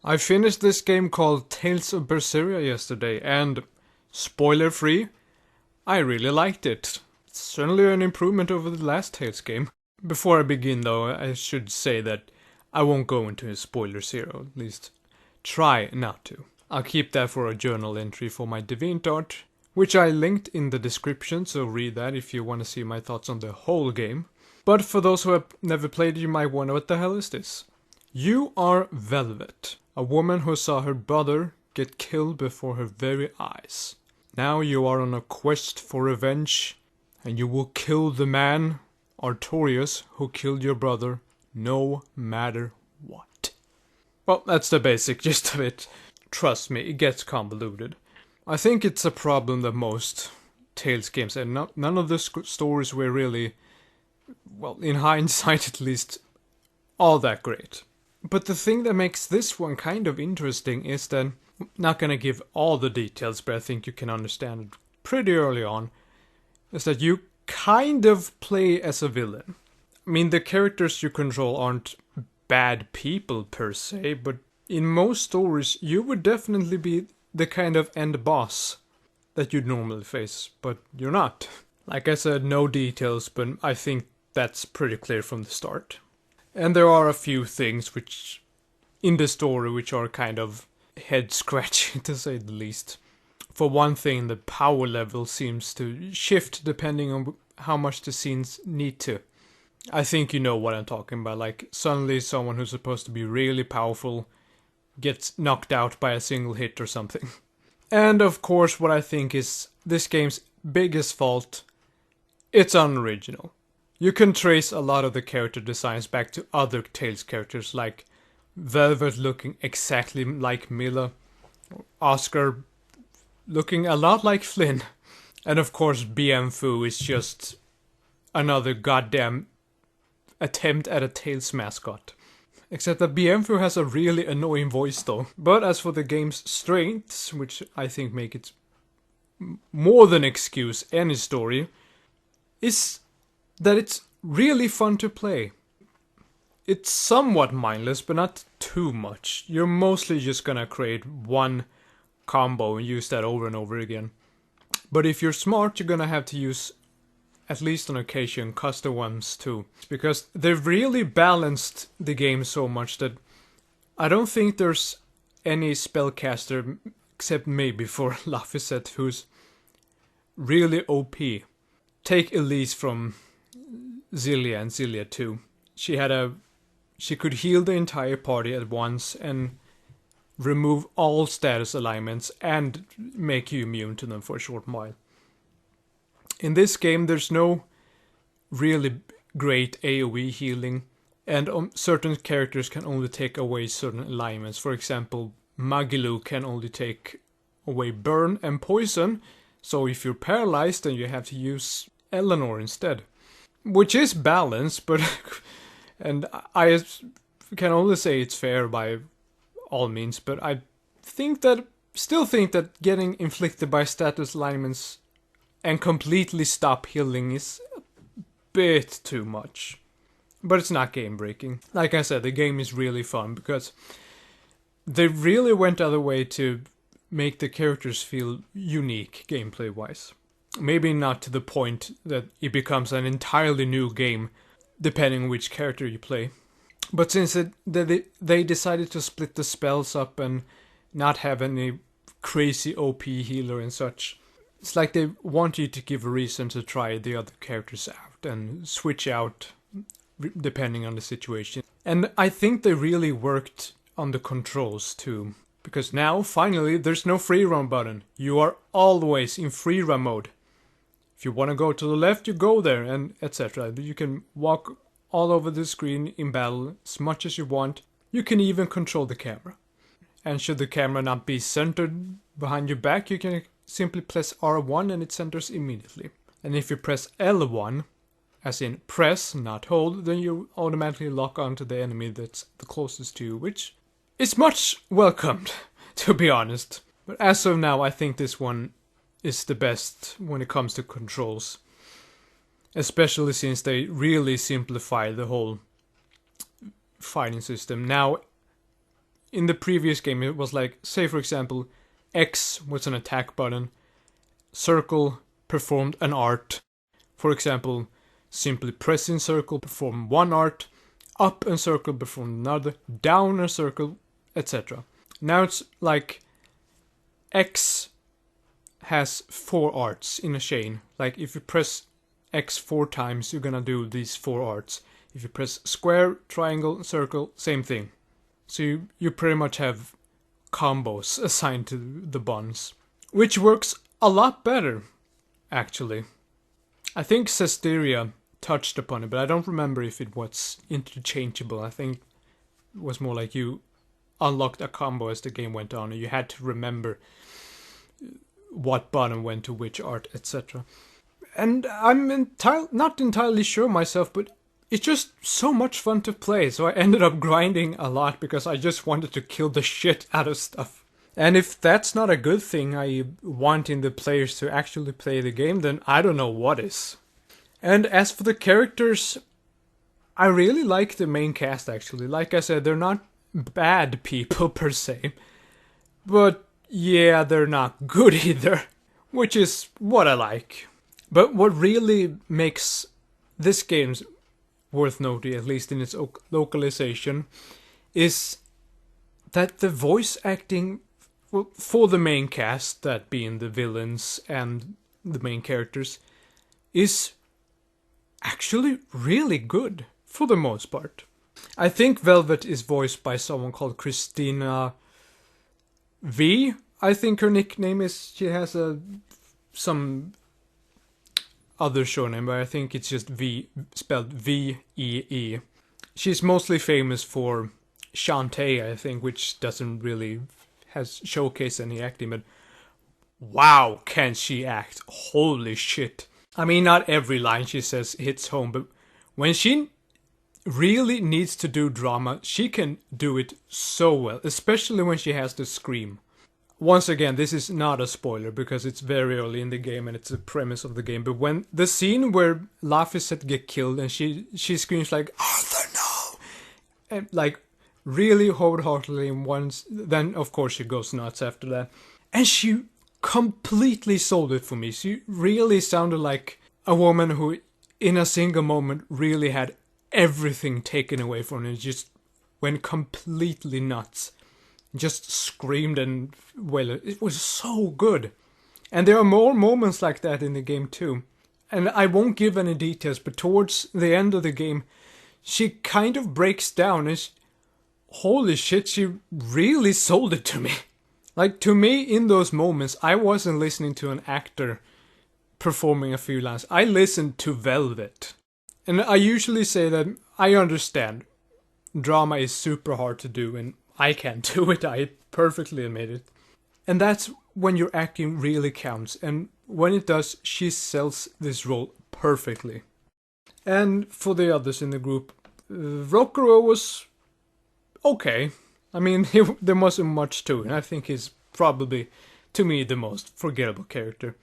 I finished this game called Tales of Berseria yesterday, and spoiler free, I really liked it. It's certainly an improvement over the last Tales game. Before I begin though, I should say that I won't go into spoilers here, or at least try not to. I'll keep that for a journal entry for my DeviantArt, which I linked in the description, so read that if you want to see my thoughts on the whole game. But for those who have never played, you might wonder what the hell is this? You are Velvet, a woman who saw her brother get killed before her very eyes. Now you are on a quest for revenge, and you will kill the man, Artorius, who killed your brother, no matter what. Well, that's the basic gist of it. Trust me, it gets convoluted. I think it's a problem that most Tales games, and none of the stories were really, well, in hindsight at least, all that great. But the thing that makes this one kind of interesting is that, I'm not gonna give all the details, but I think you can understand it pretty early on, is that you kind of play as a villain. I mean, the characters you control aren't bad people per se, but in most stories you would definitely be the kind of end boss that you'd normally face, but you're not. Like I said, no details, but I think that's pretty clear from the start. And there are a few things which, in the story, which are kind of head-scratching to say the least. For one thing, the power level seems to shift depending on how much the scenes need to. I think you know what I'm talking about, like suddenly someone who's supposed to be really powerful gets knocked out by a single hit or something. And of course, what I think is this game's biggest fault, it's unoriginal. You can trace a lot of the character designs back to other Tales characters, like Velvet looking exactly like Milla, Oscar looking a lot like Flynn, and of course BM is just another goddamn attempt at a Tales mascot. Except that BM has a really annoying voice though. But as for the game's strengths, which I think make it more than excuse any story, is that it's really fun to play. It's somewhat mindless, but not too much. You're mostly just gonna create one combo and use that over and over again. But if you're smart, you're gonna have to use, at least on occasion, custom ones too. Because they've really balanced the game so much that I don't think there's any spellcaster, except maybe for Laphicet, who's really OP. Take Elise from Xillia and Xillia 2. She could heal the entire party at once and remove all status alignments and make you immune to them for a short while. In this game, there's no really great AoE healing, and certain characters can only take away certain alignments. For example, Magilu can only take away burn and poison, so if you're paralyzed, then you have to use Eleanor instead. Which is balanced, but and I can only say it's fair by all means, but I still think that getting inflicted by status alignments and completely stop healing is a bit too much. But it's not game breaking. Like I said, the game is really fun because they really went out of the way to make the characters feel unique gameplay wise. Maybe not to the point that it becomes an entirely new game, depending on which character you play. But since they decided to split the spells up and not have any crazy OP healer and such, it's like they want you to give a reason to try the other characters out and switch out depending on the situation. And I think they really worked on the controls too. Because now, finally, there's no free run button. You are always in free run mode. If you want to go to the left, you go there, and etc. You can walk all over the screen in battle as much as you want. You can even control the camera. And should the camera not be centered behind your back, you can simply press R1 and it centers immediately. And if you press L1, as in press, not hold, then you automatically lock onto the enemy that's the closest to you, which is much welcomed, to be honest. But as of now, I think this one is the best when it comes to controls. Especially since they really simplify the whole fighting system. Now, in the previous game it was like, say for example, X was an attack button, circle performed an art. For example, simply pressing circle perform one art, up and circle perform another, down and circle, etc. Now it's like X has 4 arts in a chain. Like if you press X 4 times, you're gonna do these 4 arts. If you press square, triangle, circle, same thing. So you pretty much have combos assigned to the buttons, which works a lot better, actually. I think Zestiria touched upon it, but I don't remember if it was interchangeable. I think it was more like you unlocked a combo as the game went on, and you had to remember what button went to which art, etc. And I'm not entirely sure myself, but it's just so much fun to play, so I ended up grinding a lot because I just wanted to kill the shit out of stuff. And if that's not a good thing, I wanting the players to actually play the game, then I don't know what is. And as for the characters, I really like the main cast actually. Like I said, they're not bad people per se. But yeah, they're not good either, which is what I like. But what really makes this game worth noting, at least in its localization, is that the voice acting for the main cast, that being the villains and the main characters, is actually really good for the most part. I think Velvet is voiced by someone called Christina V. I think her nickname is, she has some other show name, but I think it's just V, spelled V-E-E. She's mostly famous for Shantae, I think, which doesn't really has showcased any acting, but wow, can she act? Holy shit. I mean, not every line she says hits home, but when she really needs to do drama, she can do it so well, especially when she has to scream. Once again, this is not a spoiler because it's very early in the game and it's the premise of the game, but when the scene where Laphicet get killed and she screams like, Arthur, no! And like, really wholeheartedly once, then of course she goes nuts after that. And she completely sold it for me. She really sounded like a woman who in a single moment really had everything taken away from her and just went completely nuts. Just screamed, and well, it was so good. And there are more moments like that in the game too. And I won't give any details, but towards the end of the game, she kind of breaks down and holy shit, she really sold it to me. Like, to me, in those moments, I wasn't listening to an actor performing a few lines. I listened to Velvet. And I usually say that I understand. Drama is super hard to do, and I can't do it, I perfectly admit it. And that's when your acting really counts, and when it does, she sells this role perfectly. And for the others in the group, Rokuro was okay. I mean, there wasn't much to it, and I think he's probably, to me, the most forgettable character.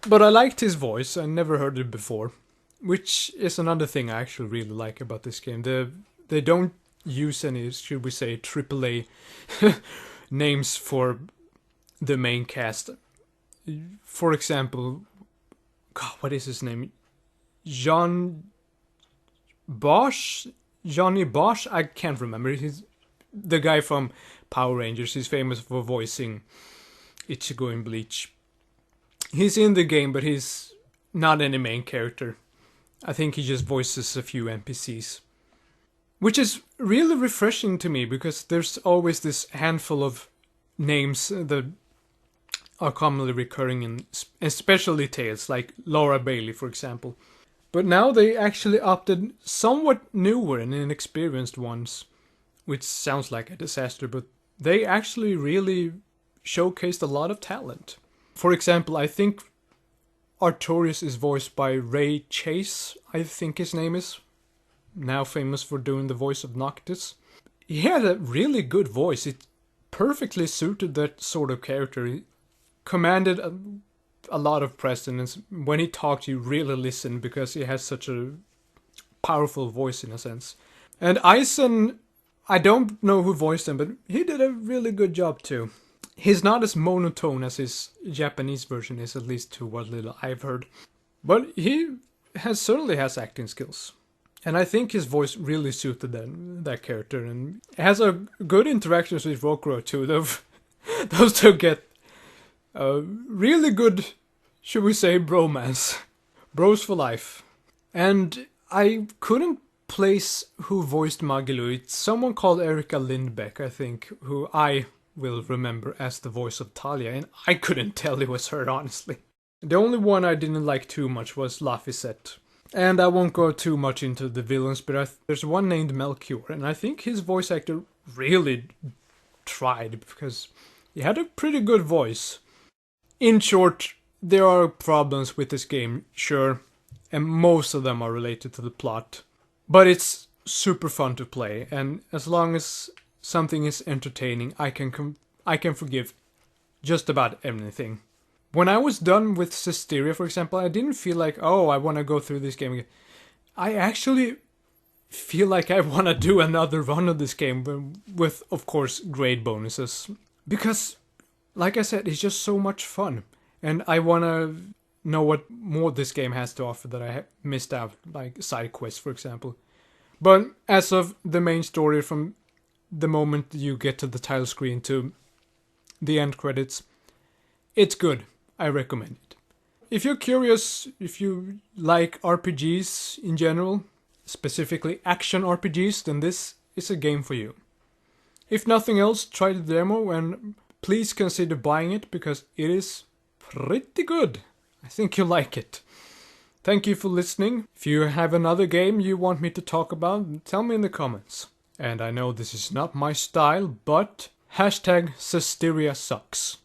But I liked his voice, I never heard it before, which is another thing I actually really like about this game. They don't use any, should we say, AAA names for the main cast. For example, God, what is his name? Johnny Bosch? I can't remember. He's the guy from Power Rangers. He's famous for voicing Ichigo in Bleach. He's in the game, but he's not any main character. I think he just voices a few NPCs. Which is really refreshing to me, because there's always this handful of names that are commonly recurring in especially Tales, like Laura Bailey, for example. But now they actually opted somewhat newer and inexperienced ones, which sounds like a disaster, but they actually really showcased a lot of talent. For example, I think Artorias is voiced by Ray Chase, I think his name is. Now famous for doing the voice of Noctis. He had a really good voice. It perfectly suited that sort of character. He commanded a lot of presence. When he talked, you really listened because he has such a powerful voice in a sense. And Aizen, I don't know who voiced him, but he did a really good job too. He's not as monotone as his Japanese version is, at least to what little I've heard. But he certainly has acting skills. And I think his voice really suited that character, and has a good interactions with Rokuro too. Those two get a really good, should we say, bromance. Bros for life. And I couldn't place who voiced Magilu. It's someone called Erika Lindbeck, I think, who I will remember as the voice of Talia, and I couldn't tell it was her, honestly. The only one I didn't like too much was Laphicet. And I won't go too much into the villains, but there's one named Melchior, and I think his voice actor really tried, because he had a pretty good voice. In short, there are problems with this game, sure, and most of them are related to the plot. But it's super fun to play, and as long as something is entertaining, I can forgive just about anything. When I was done with Zestiria, for example, I didn't feel like, oh, I want to go through this game again. I actually feel like I want to do another run of this game with, of course, grade bonuses. Because, like I said, it's just so much fun. And I want to know what more this game has to offer that I missed out, like side quests, for example. But as of the main story, from the moment you get to the title screen to the end credits, it's good. I recommend it. If you're curious, if you like RPGs in general, specifically action RPGs, then this is a game for you. If nothing else, try the demo and please consider buying it, because it is pretty good. I think you'll like it. Thank you for listening. If you have another game you want me to talk about, tell me in the comments. And I know this is not my style, but #Zestiria sucks.